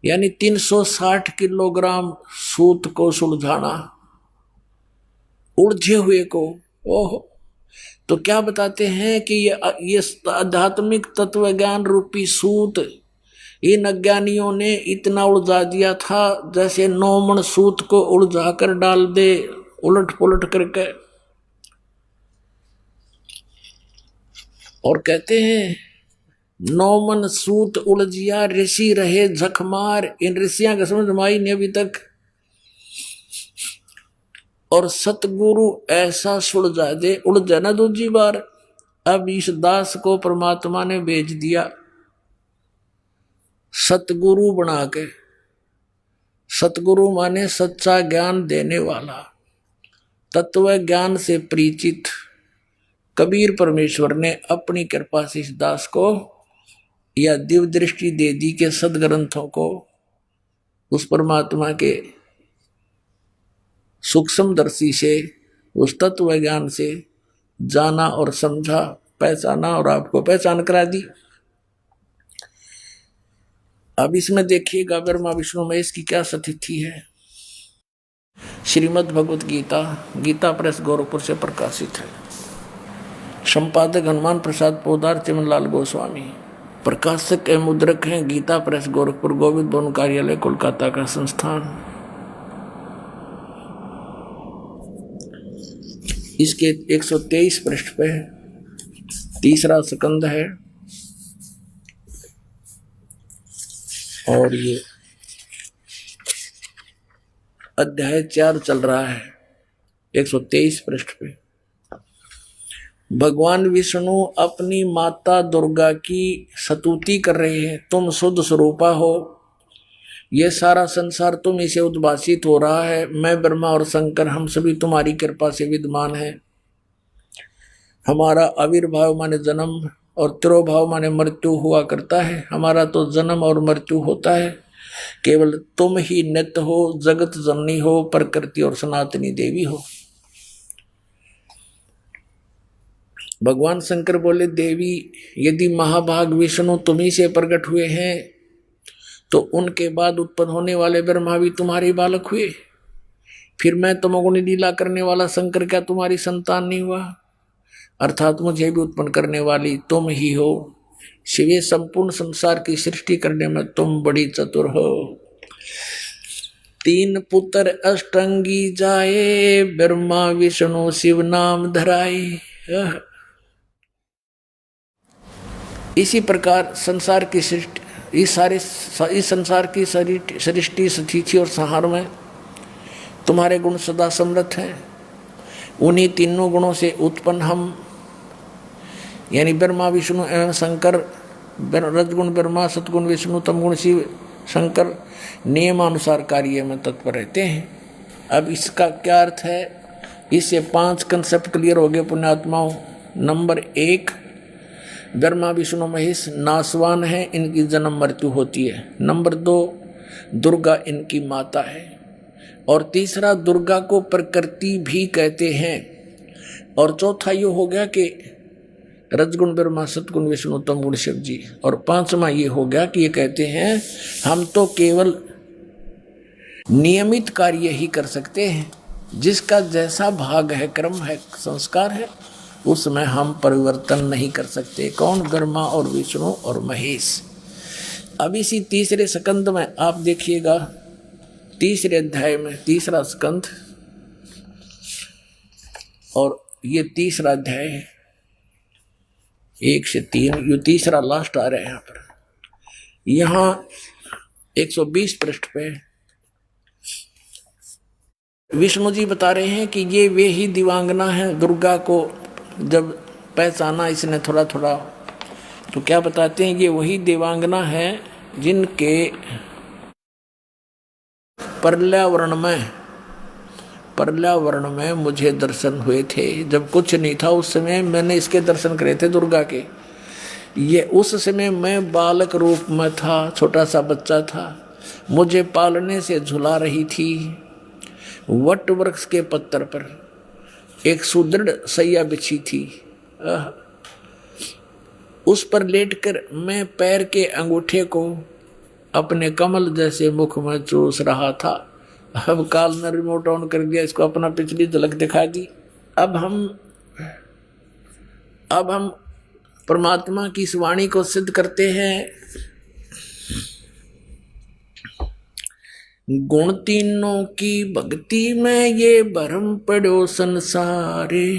यानी 360 किलोग्राम सूत को सुलझाना, उलझे हुए को। ओहो, तो क्या बताते हैं कि ये आध्यात्मिक तत्व ज्ञान रूपी सूत इन अज्ञानियों ने इतना उलझा दिया था जैसे 9 मन सूत को उलझा कर डाल दे उलट पुलट करके। और कहते हैं, 9 मन सूत उलझिया ऋषि रहे जखमार। इन ऋषियों का समझ में आई नहीं अभी तक। और सतगुरु ऐसा सुलझा दे उलझा ना दूजी बार। अब इस दास को परमात्मा ने भेज दिया सतगुरु बना के। सतगुरु माने सच्चा ज्ञान देने वाला, तत्व ज्ञान से परिचित कबीर परमेश्वर ने अपनी कृपा से इस दास को या दिव्य दृष्टि दे दी के सदग्रंथों को उस परमात्मा के सूक्ष्म दर्शी से, उस तत्व ज्ञान से जाना और समझा, पहचाना और आपको पहचान करा दी। अब इसमें देखिएगा ब्रह्मा विष्णु महेश की क्या स्थिति है। श्रीमद् भगवत गीता, गीता प्रेस गोरखपुर से प्रकाशित है। संपादक हनुमान प्रसाद पोदार, चिमनलाल गोस्वामी। प्रकाशक एवं मुद्रक हैं गीता प्रेस गोरखपुर, गोविंद भवन कार्यालय कोलकाता का संस्थान। इसके 123 पृष्ठ पे तीसरा स्कंद है और ये अध्याय 4 चल रहा है। 123 पृष्ठ पे भगवान विष्णु अपनी माता दुर्गा की स्तुति कर रहे हैं। तुम शुद्ध स्वरूपा हो, ये सारा संसार तुम इसे उद्भासित हो रहा है। मैं ब्रह्मा और शंकर हम सभी तुम्हारी कृपा से विद्यमान है। हमारा आविर्भाव माने जन्म और तिरोभाव माने मृत्यु हुआ करता है। हमारा तो जन्म और मृत्यु होता है, केवल तुम ही नित्य हो, जगत जननी हो, प्रकृति और सनातनी देवी हो। भगवान शंकर बोले, देवी यदि महाभाग विष्णु तुम्ही से प्रकट हुए हैं तो उनके बाद उत्पन्न होने वाले ब्रह्मा भी तुम्हारे बालक हुए। फिर मैं तमोगुणी लीला करने वाला शंकर क्या तुम्हारी संतान नहीं हुआ? अर्थात मुझे भी उत्पन्न करने वाली तुम ही हो। शिवे संपूर्ण संसार की सृष्टि करने में तुम बड़ी चतुर हो। 3 पुत्र अष्टंगी जाए, ब्रह्मा विष्णु शिव नाम धराए। इसी प्रकार संसार की सृष्टि, इस संसार की सृष्टि स्थिति और संहार में तुम्हारे गुण सदा समृद्ध हैं। उन्हीं तीनों गुणों से उत्पन्न हम यानी ब्रह्मा विष्णु एवं शंकर, रजगुण ब्रह्मा, सतगुण विष्णु, तमगुण शिव शंकर नियमानुसार कार्य में तत्पर रहते हैं। अब इसका क्या अर्थ है? इससे 5 कंसेप्ट क्लियर हो गए पुण्यात्माओं। नंबर 1, ब्रह्मा विष्णु महेश नासवान है, इनकी जन्म मृत्यु होती है। नंबर 2, दुर्गा इनकी माता है। और तीसरा, दुर्गा को प्रकृति भी कहते हैं। और चौथा ये हो गया कि रजगुण ब्रह्मा, सतगुण विष्णु, तमगुण शिव जी। और 5वां ये हो गया कि ये कहते हैं हम तो केवल नियमित कार्य ही कर सकते हैं, जिसका जैसा भाग है, क्रम है, संस्कार है, उसमें हम परिवर्तन नहीं कर सकते। कौन? ब्रह्मा और विष्णु और महेश। अब इसी तीसरे स्कंद में आप देखिएगा, तीसरे अध्याय में तीसरा स्कंद और ये तीसरा अध्याय है 1 से 3, ये तीसरा लास्ट आ रहा है। यहाँ पर यहाँ 120 पृष्ठ पे विष्णु जी बता रहे हैं कि ये वे ही दिवांगना है। दुर्गा को जब पहचाना इसने थोड़ा थोड़ा तो क्या बताते हैं, ये वही देवांगना है जिनके पर्यावरण में मुझे दर्शन हुए थे। जब कुछ नहीं था उस समय मैंने इसके दर्शन करे थे, दुर्गा के। ये उस समय मैं बालक रूप में था, छोटा सा बच्चा था। मुझे पालने से झुला रही थी। वट वृक्ष के पत्तर पर एक सुदृढ़ सैया बिछी थी। उस पर लेटकर मैं पैर के अंगूठे को अपने कमल जैसे मुख में चूस रहा था। अब काल ने रिमोट ऑन कर दिया, इसको अपना पिछली झलक दिखा दी। अब हम परमात्मा की इस वाणी को सिद्ध करते हैं। गुण तीनों की भक्ति में ये भरम पड़ो संसारे,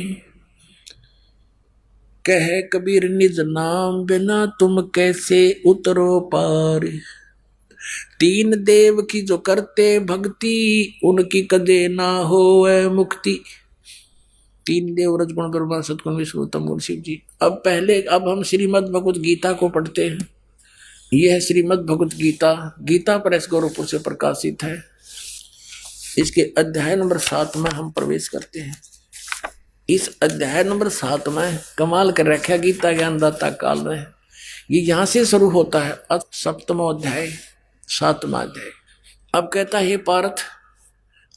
कह कबीर निज नाम बिना तुम कैसे उतरो पार। 3 देव की जो करते भक्ति, उनकी कदे ना होए मुक्ति। 3 देव रजगुण ब्रह्मा सतगुण विष्णु तमगुण शिव जी। अब हम श्रीमद् भगवत गीता को पढ़ते हैं। यह है श्रीमद् भगवत गीता, गीता प्रेस गोरखपुर से प्रकाशित है। इसके अध्याय नंबर 7 में हम प्रवेश करते हैं। इस अध्याय नंबर 7 में कमाल कर रखा गीता ज्ञानदाता काल में, ये यहां से शुरू होता है। 7वां अध्याय 7वां अध्याय। अब कहता है, हे पार्थ,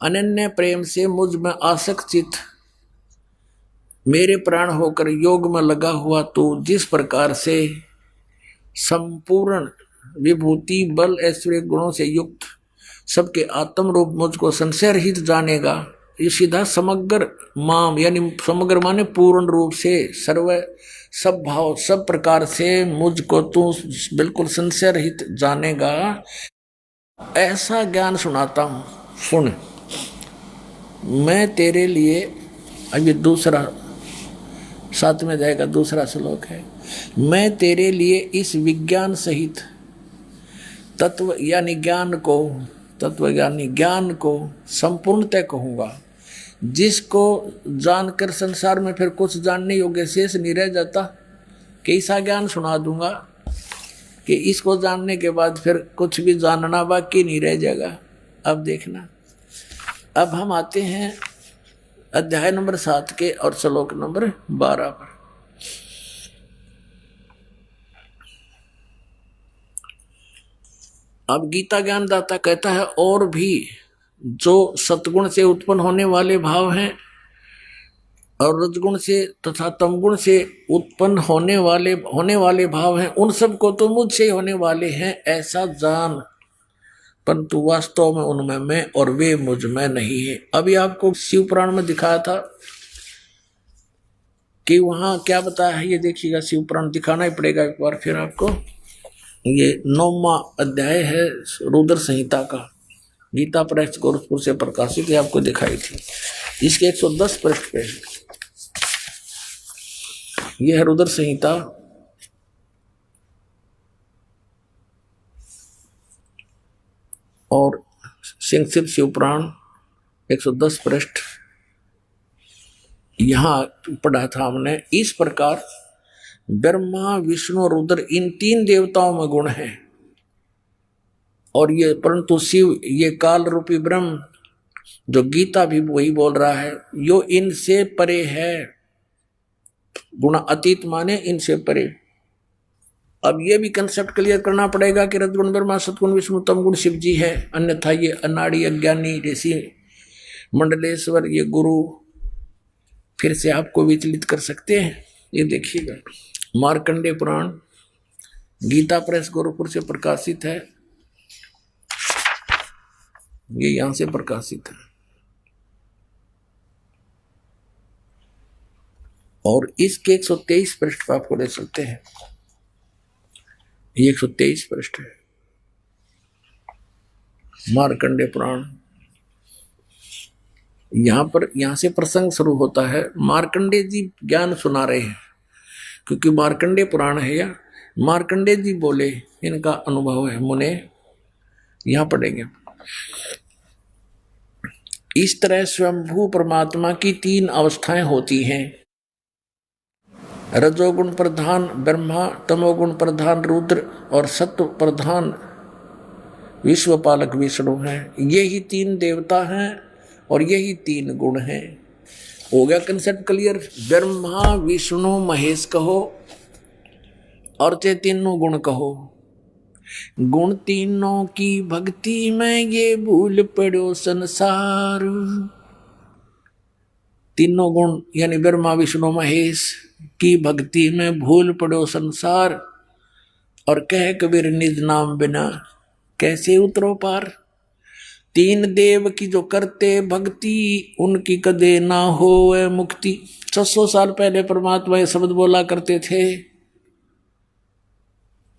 अनन्य प्रेम से मुझ में आसक्त चित्त मेरे प्राण होकर योग में लगा हुआ तू जिस प्रकार से संपूर्ण विभूति बल ऐश्वर्य गुणों से युक्त सबके आत्म रूप मुझको संशय रहित जानेगा, ये सीधा समग्र माम यानी समग्र माने पूर्ण रूप से सर्व सब भाव सब प्रकार से मुझको तू बिल्कुल संशय रहित जानेगा, ऐसा ज्ञान सुनाता हूं। सुन, मैं तेरे लिए, अभी दूसरा 7वें अध्याय का दूसरा श्लोक है, मैं तेरे लिए इस विज्ञान सहित तत्व यानी ज्ञान को, तत्व यानी ज्ञान को संपूर्णतः कहूँगा, जिसको जानकर संसार में फिर कुछ जानने योग्य शेष नहीं रह जाता। कैसा ज्ञान सुना दूंगा कि इसको जानने के बाद फिर कुछ भी जानना बाकी नहीं रह जाएगा। अब देखना, अब हम आते हैं अध्याय नंबर 7 के और श्लोक नंबर 12 पर। अब गीता ज्ञानदाता कहता है, और भी जो सतगुण से उत्पन्न होने वाले भाव हैं और रजगुण से तथा तमगुण से उत्पन्न होने वाले भाव हैं, उन सब को तो मुझसे होने वाले हैं ऐसा जान, परंतु वास्तव में उनमें मैं और वे मुझ में नहीं है। अभी आपको शिव पुराण में दिखाया था कि वहां क्या बताया है, ये देखिएगा, शिव पुराण दिखाना ही पड़ेगा एक बार फिर आपको। ये 9वां अध्याय है रुद्र संहिता का, गीता प्रेस गोरखपुर से प्रकाशित, आपको दिखाई थी। इसके 110 पृष्ठ पे यह है रुद्र संहिता। और संक्षिप्त शिव पुराण 110 पृष्ठ यहां पढ़ा था हमने। इस प्रकार ब्रह्मा विष्णु रुद्र इन 3 देवताओं में गुण है, और ये परंतु शिव ये काल रूपी ब्रह्म, जो गीता भी वही बोल रहा है, यो इनसे परे है। गुण अतीत माने इनसे परे। अब ये भी कंसेप्ट क्लियर करना पड़ेगा कि रजगुण ब्रह्मा सतगुण विष्णु तमगुण शिव जी है, अन्यथा ये अनाड़ी अज्ञानी ऋषि मंडलेश्वर ये गुरु फिर से आपको विचलित कर सकते हैं। ये देखिएगा, मार्कंडेय पुराण गीता प्रेस गोरखपुर से प्रकाशित है, ये यहां से प्रकाशित है। और इसके 123 पृष्ठ पर आपको ले सकते हैं, ये 123 पृष्ठ है मार्कंडेय पुराण। यहां से प्रसंग शुरू होता है। मार्कंडेय जी ज्ञान सुना रहे हैं, क्योंकि मार्कंडेय पुराण है, या मार्कंडेय जी बोले, इनका अनुभव है, मुने यहां पढ़ेंगे। इस तरह स्वयंभू परमात्मा की 3 अवस्थाएं होती हैं, रजोगुण प्रधान ब्रह्मा, तमोगुण प्रधान रुद्र और सत्व प्रधान विश्वपालक विष्णु हैं। यही 3 देवता हैं और यही 3 गुण हैं। हो गया कंसेप्ट क्लियर। ब्रह्मा विष्णु महेश कहो और ते 3 गुण कहो। गुण 3 की भक्ति में ये भूल पड़ो संसार। 3 गुण यानी ब्रह्मा विष्णु महेश की भक्ति में भूल पड़ो संसार, और कह कबीर निज नाम बिना कैसे उतरो पार। 3 देव की जो करते भक्ति, उनकी कदे ना हो मुक्ति। 600 साल पहले परमात्मा ये शब्द बोला करते थे,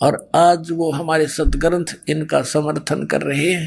और आज वो हमारे सदग्रंथ इनका समर्थन कर रहे हैं।